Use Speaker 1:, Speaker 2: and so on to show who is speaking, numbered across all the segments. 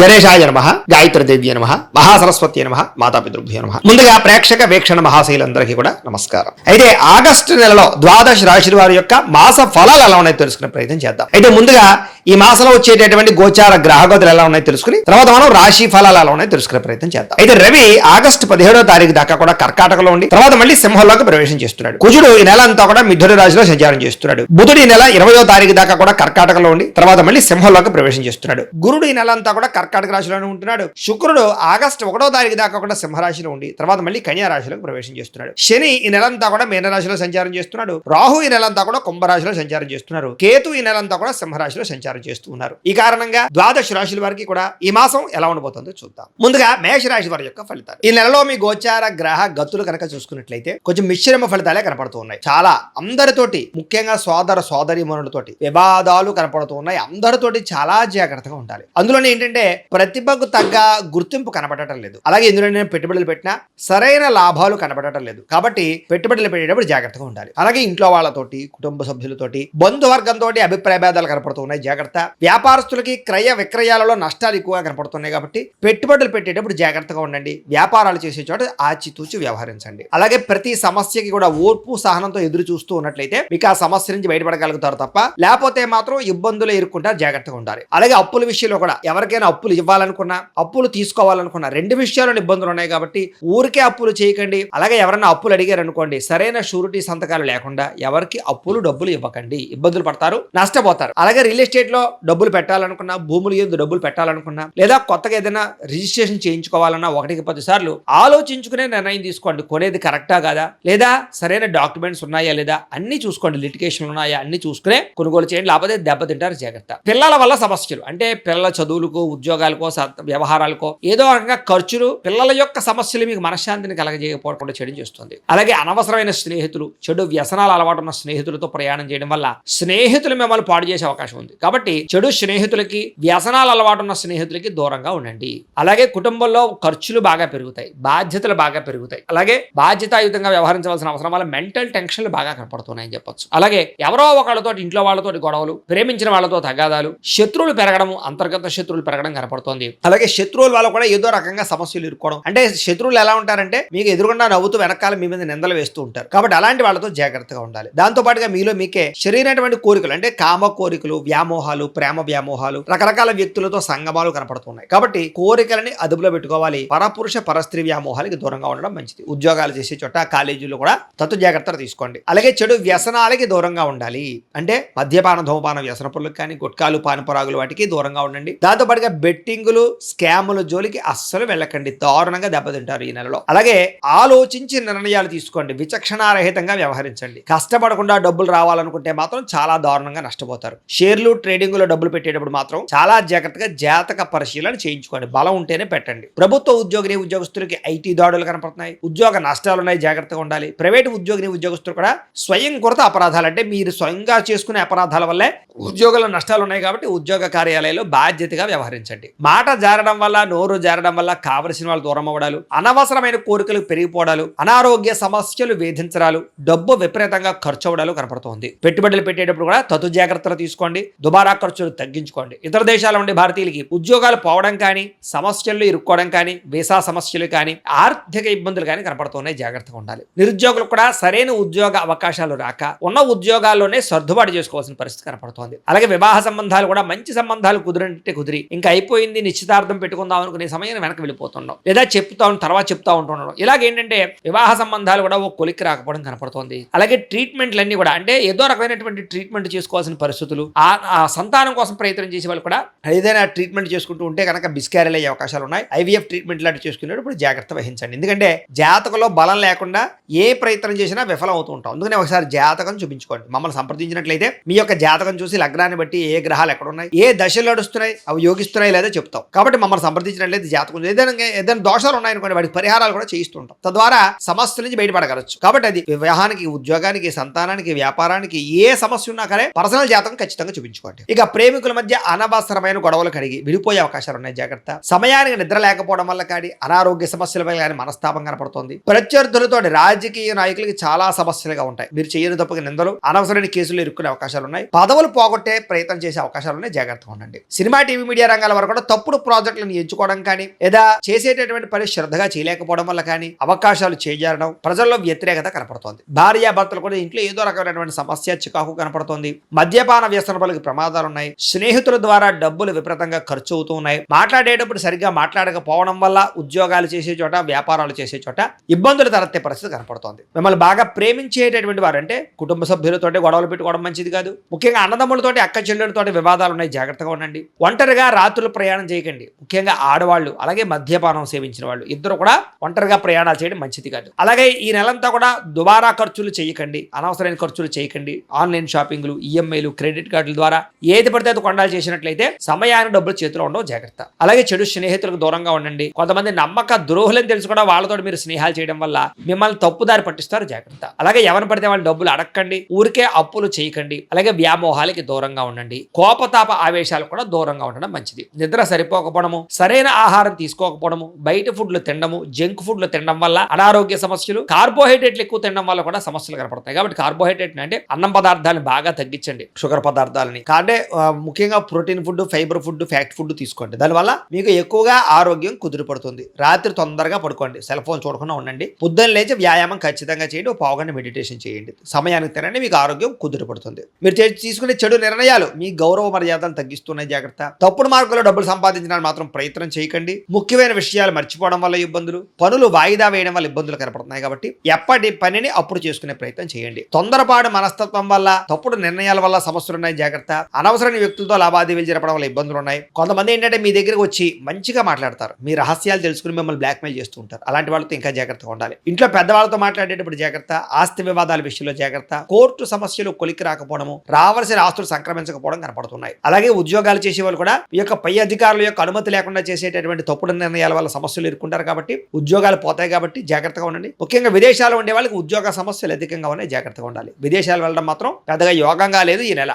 Speaker 1: గణేశాయ నమః, గాయత్రీదేవ్య నమః, మహాసరస్వతి నమః, మాతాపితృభ్యో నమః. ముందుగా ప్రేక్షక వీక్షణ మహాశైలందరికీ కూడా నమస్కారం. అయితే ఆగస్టు నెలలో ద్వాదశ రాశుల వారి యొక్క మాస ఫలాలు ఎలా ఉన్నాయో తెలుసుకునే ప్రయత్నం చేద్దాం. అయితే ముందుగా ఈ మాసంలో వచ్చేటటువంటి గోచార గ్రహగతులు ఎలా ఉన్నాయో తెలుసుకుని తర్వాత మనం రాశి ఫలాలు ఎలా ఉన్నాయో తెలుసుకునే ప్రయత్నం చేద్దాం. అయితే రవి ఆగస్టు 17వ తారీఖు దాకా కూడా కర్కాటకలో ఉండి తర్వాత మళ్ళీ సింహంలోకి ప్రవేశం చేస్తున్నాడు. కుజుడు ఈ నెల అంతా కూడా మిథున రాశిలో సంచారం చేస్తున్నాడు. బుధుడు ఈ నెల 20వ తారీఖు దాకా కూడా కర్కాటకలో ఉండి తర్వాత మళ్ళీ సింహంలోకి ప్రవేశం చేస్తున్నాడు. గురుడు ఈ నెల అంతా కూడా కర్కాటక రాశిలోనే ఉంటున్నాడు. శుక్రుడు ఆగస్టు 1వ తారీఖు దాకా కూడా సింహరాశిలో ఉండి తర్వాత మళ్ళీ కన్యా రాశిలోకి ప్రవేశం చేస్తున్నాడు. శని ఈ నెలంతా కూడా మీనరాశిలో సంచారం చేస్తున్నాడు. రాహు ఈ నెలంతా కూడా కుంభరాశిలో సంచారం చేస్తున్నారు. కేతు ఈ నెలంతా కూడా సింహరాశిలో సంచారం చేస్తూ ఉన్నారు. ఈ కారణంగా ద్వాదశ రాశుల వారికి కూడా ఈ మాసం ఎలా ఉండబోతుందో చూద్దాం. ముందుగా మేషరాశి వారి యొక్క ఫలితాలు. ఈ నెలలో మీ గోచార గ్రహ గతులు కనుక చూసుకున్నట్లయితే కొంచెం మిశ్రమ ఫలితాలే కనపడుతూ ఉన్నాయి. చాలా అందరితోటి ముఖ్యంగా సోదర సోదరీమణులతోటి వివాదాలు కనపడుతూ ఉన్నాయి. అందరితోటి చాలా జాగ్రత్తగా ఉండాలి. అందులోనే ఏంటంటే ప్రతిభకు తగ్గ గుర్తింపు కనపడటం లేదు. అలాగే ఇందులో నేను పెట్టుబడులు పెట్టినా సరైన లాభాలు కనపడటం లేదు. కాబట్టి పెట్టుబడులు పెట్టేటప్పుడు జాగ్రత్తగా ఉండాలి. అలాగే ఇంట్లో వాళ్ళతోటి కుటుంబ సభ్యులతోటి బంధువర్గంతో అభిప్రాయ భేదాలు కనపడుతూ ఉన్నాయి. జాగ్రత్త. వ్యాపారస్తులకి క్రయ విక్రయాలలో నష్టాలు ఎక్కువగా కనపడుతున్నాయి. కాబట్టి పెట్టుబడులు పెట్టేటప్పుడు జాగ్రత్తగా ఉండండి. వ్యాపారాలు చేసే చోట ఆచితూచి వ్యవహరించండి. అలాగే ప్రతి సమస్యకి కూడా ఓర్పు సహనంతో ఎదురు చూస్తూ ఉన్నట్లయితే మీకు ఆ సమస్య నుంచి బయటపడగలుగుతారు తప్ప లేకపోతే మాత్రం ఇబ్బందులు ఎదుర్కొంటారు. జాగ్రత్తగా ఉండాలి. అలాగే అప్పుల విషయంలో కూడా ఎవరికైనా అప్పులు ఇవ్వాలనుకున్నా అప్పులు తీసుకోవాలనుకున్నా రెండు విషయాల్లో ఇబ్బందులు ఉన్నాయి. కాబట్టి ఊరికే అప్పులు చేయకండి. అలాగే ఎవరైనా అప్పులు అడిగారు అనుకోండి సరైన షూరిటీ సంతకాలు లేకుండా ఎవరికి డబ్బులు ఇవ్వకండి. ఇబ్బందులు పడతారు, నష్టపోతారు. అలాగే రియల్ ఎస్టేట్ లో డబ్బులు పెట్టాలనుకున్నా భూములు ఎందు డబ్బులు పెట్టాలనుకున్నా లేదా కొత్తగా ఏదైనా రిజిస్ట్రేషన్ చేయించుకోవాలన్నా 1-10 సార్లు ఆలోచించుకునే నిర్ణయం తీసుకోండి. కొనేది కరెక్టా కాదా లేదా సరైన డాక్యుమెంట్స్ ఉన్నాయా లేదా అన్ని చూసుకోండి. లిటిగేషన్ ఉన్నాయా అన్ని చూసుకునే కొనుగోలు చేయండి. లేకపోతే దెబ్బతింటారు. జాగ్రత్త. పిల్లల వల్ల సమస్యలు అంటే పిల్లల చదువులకు ఉద్యోగాలకో వ్యవహారాలకో ఏదో రకంగా ఖర్చులు పిల్లల యొక్క సమస్యలు మీకు మనశ్శాంతిని కలగజేయకపోవడం చెడు చేస్తుంది. అలాగే అనవసరమైన స్నేహితులు చెడు వ్యసనాలు అలవాటు ఉన్న స్నేహితులతో ప్రయాణం చేయడం వల్ల స్నేహితులు మిమ్మల్ని పాడు చేసే అవకాశం ఉంది. కాబట్టి చెడు స్నేహితులకి వ్యసనాలు అలవాటు ఉన్న స్నేహితులకి దూరంగా ఉండండి. అలాగే కుటుంబంలో ఖర్చులు బాగా పెరుగుతాయి, బాధ్యతలు బాగా పెరుగుతాయి. అలాగే బాధ్యతాయుతంగా వ్యవహరించవలసిన అవసరం వల్ల మెంటల్ టెన్షన్లు బాగా కనపడుతున్నాయని చెప్పొచ్చు. అలాగే ఎవరో ఒకళ్ళతో ఇంట్లో వాళ్ళతో గొడవలు, ప్రేమించిన వాళ్ళతో తగాదాలు, శత్రువులు పెరగడం, అంతర్గత శత్రువులు పెరగడం కనపడుతోంది. అలాగే శత్రువుల వల్ల కూడా ఏదో రకంగా సమస్యలు ఇరుక్కోవడం. అంటే శత్రువులు ఎలా ఉంటారంటే మీకు ఎదురుగుండా నవ్వుతూ వెనకాల మీ మీద నిందలు వేస్తూ ఉంటారు. కాబట్టి అలాంటి వాళ్ళతో జాగ్రత్తగా ఉండాలి. దాంతో పాటుగా మీలో మీకే శరీరమైనటువంటి కోరికలు అంటే కామ కోరికలు, వ్యామోహాలు, ప్రేమ వ్యామోహాలు, రకరకాల వ్యక్తులతో సంగమాలు కనపడుతున్నాయి. కాబట్టి కోరికలని అదుపులో పెట్టుకోవాలి. పరపురుష పరస్త్రీ వ్యామోహాలకి దూరంగా ఉండడం మంచిది. ఉద్యోగాలు చేసే చోట కాలేజీలో కూడా తత్తు జాగ్రత్తలు తీసుకోండి. అలాగే చెడు వ్యసనాలకి దూరంగా ఉండాలి. అంటే మద్యపాన ధూమపాన వ్యసన పనులకు కానీ గుట్కాలు పానపరాగులు వాటికి దూరంగా ఉండండి. దాంతో పాటుగా బెట్టింగులు స్కాముల జోలికి అస్సలు వెళ్ళకండి. దారుణంగా దెబ్బతింటారు ఈ నెలలో. అలాగే ఆలోచించి నిర్ణయాలు తీసుకోండి. విచక్షణారహితంగా వ్యవహరించండి. కష్టపడకుండా డబ్బులు రావాలనుకుంటే మాత్రం చాలా దారుణంగా నష్టపోతారు. షేర్లు ట్రేడింగ్ లో డబ్బులు పెట్టేటప్పుడు మాత్రం చాలా జాగ్రత్తగా జాతక పరిశీలన చేయించుకోండి. బలం ఉంటేనే పెట్టండి. ప్రభుత్వ ఉద్యోగస్తులకి ఐటీ దాడులు కనపడుతున్నాయి. ఉద్యోగ నష్టాలు ఉన్నాయి. జాగ్రత్తగా ఉండాలి. ప్రైవేట్ ఉద్యోగస్తులు కూడా స్వయంకృత అపరాధాలు అంటే మీరు స్వయంగా చేసుకునే అపరాధాల వల్లే ఉద్యోగాల నష్టాలు ఉన్నాయి. కాబట్టి ఉద్యోగ కార్యాలయంలో బాధ్యతగా వ్యవహరించండి. మాట జారడం వల్ల నోరు జారడం వల్ల కావలసిన వాళ్ళు దూరం అవ్వడాలు, అనవసరమైన కోరికలు పెరిగిపోవడాలు, అనారోగ్య సమస్యలు వేధించడాలు, డబ్బు విపరీతంగా ఖర్చు అవడాలు కనపడుతోంది. పెట్టుబడులు పెట్టేటప్పుడు కూడా తతు జాగ్రత్తలు తీసుకోండి. దుబారా ఖర్చులు తగ్గించుకోండి. ఇతర దేశాల ఉండే భారతీయులకి ఉద్యోగాలు పోవడం కానీ సమస్యలు ఇరుక్కోవడం కానీ వీసా సమస్యలు కానీ ఆర్థిక ఇబ్బందులు కానీ కనపడుతున్నాయి. జాగ్రత్తగా ఉండాలి. నిరుద్యోగులకు కూడా సరైన ఉద్యోగ అవకాశాలు రాక ఉన్న ఉద్యోగాల్లోనే సర్దుబాటు చేసుకోవాల్సిన పరిస్థితి కనపడుతోంది. అలాగే వివాహ సంబంధాలు కూడా మంచి సంబంధాలు కుదిరి ఇంకా అయిపోయింది నిశ్చితార్థం పెట్టుకుందాం అనుకునే సమయం వెనక్కి వెళ్ళిపోతున్నాం లేదా తర్వాత చెప్తా ఉంటున్నాం. ఇలాగేంటంటే వివాహ సంబంధాలు కూడా ఓ కొలిక్కి రాకపోవడం కనపడుతోంది. అలాగే ట్రీట్మెంట్లన్నీ కూడా అంటే ఏదో రకమైనటువంటి ట్రీట్మెంట్ చేసుకోవాల్సిన పరిస్థితులు, ఆ సంతానం కోసం ప్రయత్నం చేసే వాళ్ళు కూడా ఏదైనా ట్రీట్మెంట్ చేసుకుంటూ ఉంటే కనుక బిస్కారీలు అయ్యే అవకాశాలు ఉన్నాయి. ఐవీఎఫ్ ట్రీట్మెంట్ లాంటి చేసుకునేటప్పుడు జాగ్రత్త వహించండి. ఎందుకంటే జాతకంలో బలం లేకుండా ఏ ప్రయత్నం చేసినా విఫలం అవుతూ ఉంటాం. అందుకనే ఒకసారి జాతకం చూపించుకోండి. మమ్మల్ని సంప్రదించినట్లయితే మీ యొక్క జాతకం చూసి లగ్నాన్ని బట్టి ఏ గ్రహాలు ఎక్కడ ఉన్నాయి, ఏ దశలు నడుస్తున్నాయి, అవి యోగిస్తున్నాయి లేదా చెప్తాం. కాబట్టి మమ్మల్ని సంప్రదించినట్లయితే జాతకం ఏదైనా దోషాలు ఉన్నాయనుకోండి వాటికి పరిహారాలు కూడా చేయిస్తుంటాం. తద్వారా సమస్యల నుంచి బయటపడగలచ్చు. కాబట్టి అది వివాహానికి, ఉద్యోగానికి, సంతానానికి, వ్యాపారానికి ఏ సమస్య ఉన్నా కానీ పర్సనల్ జాతకం ఖచ్చితంగా చూపించుకోండి. ఇక ప్రేమికుల మధ్య అనవసరమైన గొడవలు కడిగి విడిపోయే అవకాశాలు ఉన్నాయి. జాగ్రత్త. సమయానికి నిద్ర లేకపోవడం వల్ల కానీ అనారోగ్య సమస్యల వల్ల కానీ మనస్తాపం కనపడుతుంది. ప్రత్యర్థులతో రాజకీయ నాయకులకి చాలా సమస్యలుగా ఉంటాయి. మీరు చేయని తప్పుగా నిందలు, అనవసరమైన కేసులు ఇరుక్కునే అవకాశాలు ఉన్నాయి. పదవులు పోగొట్టే ప్రయత్నం చేసే అవకాశాలు ఉన్నాయి, జాగ్రత్తగా ఉండండి. సినిమా టీవీ మీడియా రంగాల వరకు కూడా తప్పుడు ప్రాజెక్టులను ఎంచుకోవడం కానీ లేదా చేసేటటువంటి పని శ్రద్ధగా చేయలేకపోవడం వల్ల కానీ అవకాశాలు చేజారడం, ప్రజల్లో వ్యతిరేకత కనపడుతోంది. భార్యాభర్తలు కూడా ఇంట్లో ఏదో రకమైనటువంటి సమస్య చికాకు కనపడుతోంది. మద్యపాన వ్యసనములకు ప్రమాదాలు ఉన్నాయి. స్నేహితుల ద్వారా డబ్బులు విపరీతంగా ఖర్చు అవుతూ ఉన్నాయి. మాట్లాడేటప్పుడు సరిగ్గా మాట్లాడకపోవడం వల్ల ఉద్యోగాలు చేసే చోట, వ్యాపారాలు చేసే చోట ఇబ్బందులు తలెత్తే పరిస్థితి కనపడుతోంది. మిమ్మల్ని బాగా ప్రేమించేటటువంటి వారు, అంటే కుటుంబ సభ్యులతోటి గొడవలు పెట్టుకోవడం మంచిది కాదు. ముఖ్యంగా అన్నదమ్ములతోటి, అక్క చెల్లెలతోటి వివాదాలు ఉన్నాయి, జాగ్రత్తగా ఉండండి. ఒంటరిగా రాత్రులు ప్రయాణం చేయకండి. ముఖ్యంగా ఆడవాళ్ళు, అలాగే మద్యపానం సేవించిన వాళ్ళు ఇద్దరు కూడా ఒంటరిగా ప్రయాణాలు చేయడం మంచిది కాదు. అలాగే ఈ నెలంతా కూడా దుబారా ఖర్చులు చేయకండి, అనవసరమైన ఖర్చులు చేయకండి. ఆన్లైన్ షాపింగ్లు, ఈఎంఐలు, క్రెడిట్ కార్డుల ద్వారా ఏది పడితే అది కొనాలి చేసినట్లయితే సమయానికి డబ్బులు చేతిలో ఉండవు, జాగ్రత్త. అలాగే చెడు స్నేహితులకు దూరంగా ఉండండి. కొంతమంది నమ్మక ద్రోహులని తెలుసు కూడా వాళ్ళతో మీరు స్నేహాలు చేయడం వల్ల మిమ్మల్ని తప్పుదారి పట్టిస్తారు, జాగ్రత్త. అలాగే ఎవరిని పడితే వాళ్ళు డబ్బులు అడగండి, ఊరికే అప్పులు చేయకండి. అలాగే వ్యామోహాలకి దూరంగా ఉండండి. కోపతాప ఆవేశాలు కూడా దూరంగా ఉండడం మంచిది. నిద్ర సరిపోకపోవడము, సరైన ఆహారం తీసుకోకపోవడము, బయట ఫుడ్లు తినడము, జంక్ ఫుడ్లు తినడం వల్ల అనారోగ్య సమస్యలు, కార్బోహైడ్రేట్లు ఎక్కువ తినడం వల్ల కూడా సమస్యలు కనపడతాయి. కాబట్టి కార్బోహైడ్రేట్ అంటే అన్నం పదార్థాలను బాగా తగ్గించండి, షుగర్ పదార్థాలని. అంటే ముఖ్యంగా protein food, fibre food, fact food తీసుకోండి. దానివల్ల మీకు ఎక్కువగా ఆరోగ్యం కుదిరిపడుతుంది. రాత్రి తొందరగా పడుకోండి, సెల్ ఫోన్ చూడకుండా ఉండండి. పొద్దున్న లేచి వ్యాయామం ఖచ్చితంగా చేయండి, ఒక పావుగంట మెడిటేషన్ చేయండి. సమయానికి తినండి, మీకు ఆరోగ్యం కుదిరిపడుతుంది. మీరు తీసుకునే చెడు నిర్ణయాలు మీ గౌరవ మర్యాదలు తగ్గిస్తున్నాయి, జాగ్రత్త. తప్పుడు మార్గంలో డబ్బులు సంపాదించడానికి మాత్రం ప్రయత్నం చేయకండి. ముఖ్యమైన విషయాలు మర్చిపోవడం వల్ల ఇబ్బందులు, పనులు వాయిదా వేయడం వల్ల ఇబ్బందులు కనపడుతున్నాయి. కాబట్టి ఎప్పటి పనిని అప్పుడు చేసుకునే ప్రయత్నం చేయండి. తొందరపాటు మనస్తత్వం వల్ల, తప్పుడు నిర్ణయాల వల్ల సమస్యలు ఉన్నాయి, జాగ్రత్త. అనవసరమైన వ్యక్తులతో లావాదేవీలు జరపడం వల్ల ఇబ్బందులు ఉన్నాయి. కొంతమంది ఏంటంటే మీ దగ్గరకు వచ్చి మంచిగా మాట్లాడతారు, మీ రహస్యాలు తెలుసుకుని మిమ్మల్ని బ్లాక్మెయిల్ చేస్తూ ఉంటారు. అలాంటి వాళ్ళతో ఇంకా జాగ్రత్తగా ఉండాలి. ఇంట్లో పెద్దవాళ్ళతో మాట్లాడేటప్పుడు జాగ్రత్త. ఆస్తి వివాదాల విషయంలో జాగ్రత్త. కోర్టు సమస్యలు కొలికి రాకపోవడము, రావాల్సిన ఆస్తులు సంక్రమించకపోవడం కనపడుతున్నాయి. అలాగే ఉద్యోగాలు చేసే వాళ్ళు కూడా ఈ యొక్క పై అధికారుల యొక్క అనుమతి లేకుండా చేసేటటువంటి తప్పుడు నిర్ణయాల వల్ల సమస్యలు ఎదుర్కొంటారు. కాబట్టి ఉద్యోగాలు పోతాయి, కాబట్టి జాగ్రత్తగా ఉండండి. ముఖ్యంగా విదేశాల్లో ఉండే వాళ్ళకి ఉద్యోగ సమస్యలు అధికంగా ఉన్నాయి, జాగ్రత్తగా ఉండాలి. విదేశాలు వెళ్ళడం మాత్రం పెద్దగా యోగంగా లేదు ఈ నెల.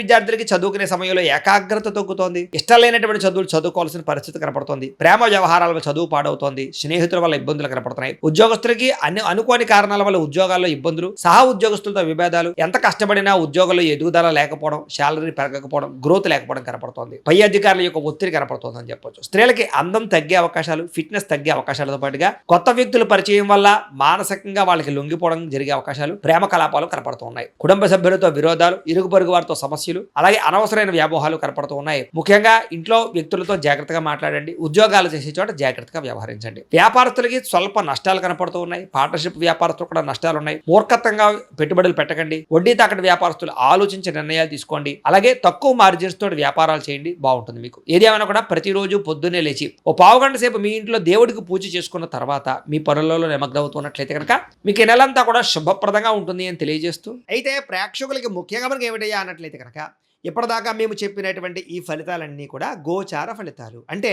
Speaker 1: విద్యార్థులకి చదువుకునే సమయంలో ఏకాగ్రత తగ్గుతోంది. ఇష్టం లేనటువంటి చదువులు చదువుకోవాల్సిన పరిస్థితి కనపడుతోంది. ప్రేమ వ్యవహారాల చదువు పాడవుతోంది. స్నేహితుల వల్ల ఇబ్బందులు కనపడుతున్నాయి. ఉద్యోగస్తులకి అనుకోని కారణాల వల్ల ఉద్యోగాల్లో ఇబ్బందులు, సహా ఉద్యోగస్తులతో విభేదాలు, ఎంత కష్టపడినా ఉద్యోగంలో ఎదుగుదల లేకపోవడం, శాలరీ పెరగకపోవడం, గ్రోత్ లేకపోవడం కనపడుతోంది. పై అధికారుల యొక్క ఒత్తిడి కనపడుతోంది అని చెప్పొచ్చు. స్త్రీలకి అందం తగ్గే అవకాశాలు, ఫిట్నెస్ తగ్గే అవకాశాలతో పాటుగా కొత్త వ్యక్తుల పరిచయం వల్ల మానసికంగా వాళ్ళకి లొంగిపోవడం జరిగే అవకాశాలు, ప్రేమ కలాపాలు కనపడుతూ ఉన్నాయి. కుటుంబ సభ్యులతో విరోధాలు, ఇరుగు పొరుగు వారితో సమస్యలు, అలాగే అనవసరమైన వ్యామోహాలు కనపడుతూ ఉన్నాయి. ముఖ్యంగా ఇంట్లో వ్యక్తులతో జాగ్రత్తగా మాట్లాడండి. ఉద్యోగాలు చేసే చోట జాగ్రత్తగా వ్యవహరించండి. వ్యాపారస్తులకి స్వల్ప నష్టాలు కనపడుతూ ఉన్నాయి. పార్ట్నర్షిప్ వ్యాపారస్తులు కూడా నష్టాలు ఉన్నాయి. మూర్ఖత్వంగా పెట్టుబడులు పెట్టకండి. వడ్డీ తాకటి వ్యాపారస్తులు ఆలోచించే నిర్ణయాలు తీసుకోండి. అలాగే తక్కువ మార్జిన్స్ తోటి వ్యాపారాలు చేయండి, బాగుంటుంది మీకు. ఏదేమైనా కూడా ప్రతిరోజు పొద్దున్నే లేచి ఓ పావుగంట సేపు మీ ఇంట్లో దేవుడికి పూజ చేసుకున్న తర్వాత మీ పనులలో నిమగ్నమవుతున్నట్లయితే కనుక మీకు ఈ నెలంతా కూడా శుభప్రదంగా ఉంటుంది అని తెలియజేస్తూ, అయితే ప్రేక్షకులకి ముఖ్యంగా మనకి ఏమిటయ్యా అన్నట్లయితే కనుక ఇప్పటిదాకా మేము చెప్పినటువంటి ఈ ఫలితాలన్నీ కూడా గోచార ఫలితాలు. అంటే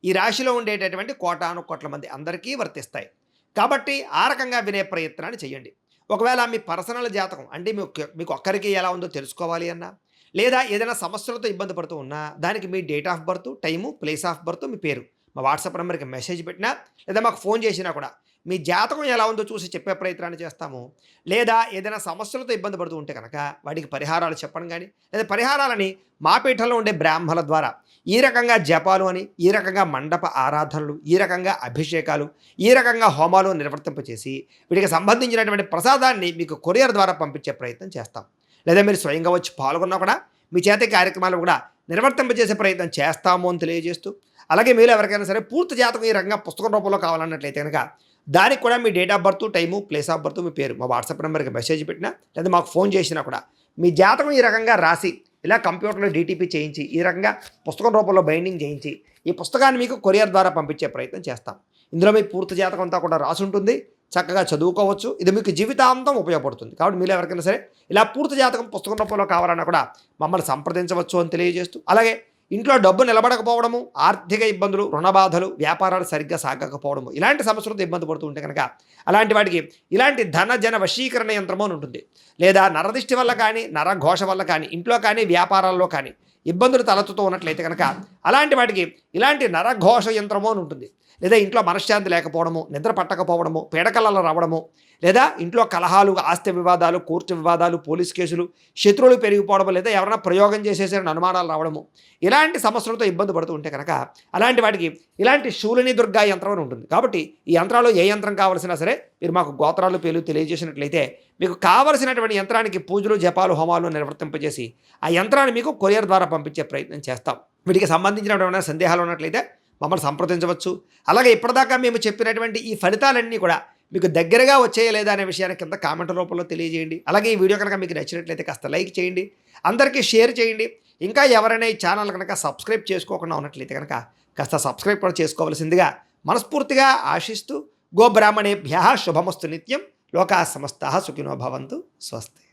Speaker 1: ఈ రాశిలో ఉండేటటువంటి కోటాను కోట్ల మంది అందరికీ వర్తిస్తాయి. కాబట్టి ఆ రకంగా వినే ప్రయత్నాన్ని చేయండి. ఒకవేళ మీ పర్సనల్ జాతకం అంటే మీకు ఒక్కరికి ఎలా ఉందో తెలుసుకోవాలి అన్నా, లేదా ఏదైనా సమస్యలతో ఇబ్బంది పడుతూ ఉన్నా, దానికి మీ date of birth, time, place of birth, మీ పేరు మా వాట్సాప్ నెంబర్కి మెసేజ్ పెట్టినా, లేదా మాకు ఫోన్ చేసినా కూడా మీ జాతకం ఎలా ఉందో చూసి చెప్పే ప్రయత్నాన్ని చేస్తాము. లేదా ఏదైనా సమస్యలతో ఇబ్బంది పడుతూ ఉంటే కనుక వాటికి పరిహారాలు చెప్పడం కానీ, లేదా పరిహారాలని మా పీఠంలో ఉండే బ్రాహ్మణుల ద్వారా ఈ రకంగా జపాలు అని, ఈ రకంగా మండప ఆరాధనలు, ఈ రకంగా అభిషేకాలు, ఈ రకంగా హోమాలు నిర్వర్తింపచేసి వీటికి సంబంధించినటువంటి ప్రసాదాన్ని మీకు కొరియర్ ద్వారా పంపించే ప్రయత్నం చేస్తాం. లేదా మీరు స్వయంగా వచ్చి పాల్గొన్నా కూడా మీ చేత కార్యక్రమాలు కూడా నిర్వర్తింపజేసే ప్రయత్నం చేస్తాము అని తెలియజేస్తూ, అలాగే మీరు ఎవరికైనా సరే పూర్తి జాతకం ఈ రకంగా పుస్తకం రూపంలో కావాలన్నట్లయితే కనుక దానికి కూడా మీ date of birth, time, place of birth, మీ పేరు మా వాట్సాప్ నెంబర్కి మెసేజ్ పెట్టినా, లేదా మాకు ఫోన్ చేసినా కూడా మీ జాతకం ఈ రకంగా రాసి ఇలా కంప్యూటర్లో డీటీపీ చేయించి ఈ రకంగా పుస్తకం రూపంలో బైండింగ్ చేయించి ఈ పుస్తకాన్ని మీకు కొరియర్ ద్వారా పంపించే ప్రయత్నం చేస్తాం. ఇందులో మీ పూర్తి జాతకం అంతా కూడా రాసి ఉంటుంది, చక్కగా చదువుకోవచ్చు. ఇది మీకు జీవితాంతం ఉపయోగపడుతుంది. కాబట్టి మీరు ఎవరికైనా సరే ఇలా పూర్తి జాతకం పుస్తకం రూపంలో కావాలన్నా కూడా మమ్మల్ని సంప్రదించవచ్చు అని తెలియజేస్తూ, అలాగే ఇంట్లో డబ్బు నిలబడకపోవడము, ఆర్థిక ఇబ్బందులు, రుణ బాధలు, వ్యాపారాలు సరిగ్గా సాగకపోవడము, ఇలాంటి సమస్యలతో ఇబ్బంది పడుతూ ఉంటే కనుక అలాంటి వాటికి ఇలాంటి ధన జన వశీకరణ యంత్రము అని ఉంటుంది. లేదా నరదిష్టి వల్ల కానీ, నరఘోష వల్ల కానీ, ఇంట్లో కానీ, వ్యాపారాల్లో కానీ ఇబ్బందులు తలెత్తుతూ ఉన్నట్లయితే కనుక అలాంటి వాటికి ఇలాంటి నరఘోష యంత్రము అని ఉంటుంది. లేదా ఇంట్లో మనశ్శాంతి లేకపోవడము, నిద్ర పట్టకపోవడము, పీడకలలో రావడము, లేదా ఇంట్లో కలహాలు, ఆస్తి వివాదాలు, కోర్టు వివాదాలు, పోలీస్ కేసులు, శత్రువులు పెరిగిపోవడం, లేదా ఎవరైనా ప్రయోగం చేసేసారని అనుమానాలు రావడము, ఇలాంటి సమస్యలతో ఇబ్బంది పడుతూ ఉంటే కనుక అలాంటి వాటికి ఇలాంటి శూలిని దుర్గా యంత్రం అని ఉంటుంది. కాబట్టి ఈ యంత్రాలు ఏ యంత్రం కావాల్సినా సరే మీరు మాకు గోత్రాలు పేర్లు తెలియజేసినట్లయితే మీకు కావలసినటువంటి యంత్రానికి పూజలు, జపాలు, హోమాలు నిర్వర్తింపజేసి ఆ యంత్రాన్ని మీకు కొరియర్ ద్వారా పంపించే ప్రయత్నం చేస్తాం. వీటికి సంబంధించినటువంటి సందేహాలు ఉన్నట్లయితే మమ్మల్ని సంప్రదించవచ్చు. అలాగే ఇప్పటిదాకా మేము చెప్పినటువంటి ఈ ఫలితాలన్నీ కూడా మీకు దగ్గరగా వచ్చేయ లేదా అనే విషయాన్ని కింద కామెంట్ రూపంలో తెలియజేయండి. అలాగే ఈ వీడియో కనుక మీకు నచ్చినట్లయితే కాస్త లైక్ చేయండి, అందరికీ షేర్ చేయండి. ఇంకా ఎవరైనా ఈ ఛానల్ కనుక సబ్స్క్రైబ్ చేసుకోకుండా ఉన్నట్లయితే కనుక కాస్త సబ్స్క్రైబ్ కూడా చేసుకోవాల్సిందిగా మనస్ఫూర్తిగా ఆశిస్తూ గోబ్రాహ్మణేభ్యః శుభమస్తు నిత్యం. లోకా సమస్తాః సుఖినో భవంతు. స్వస్తి.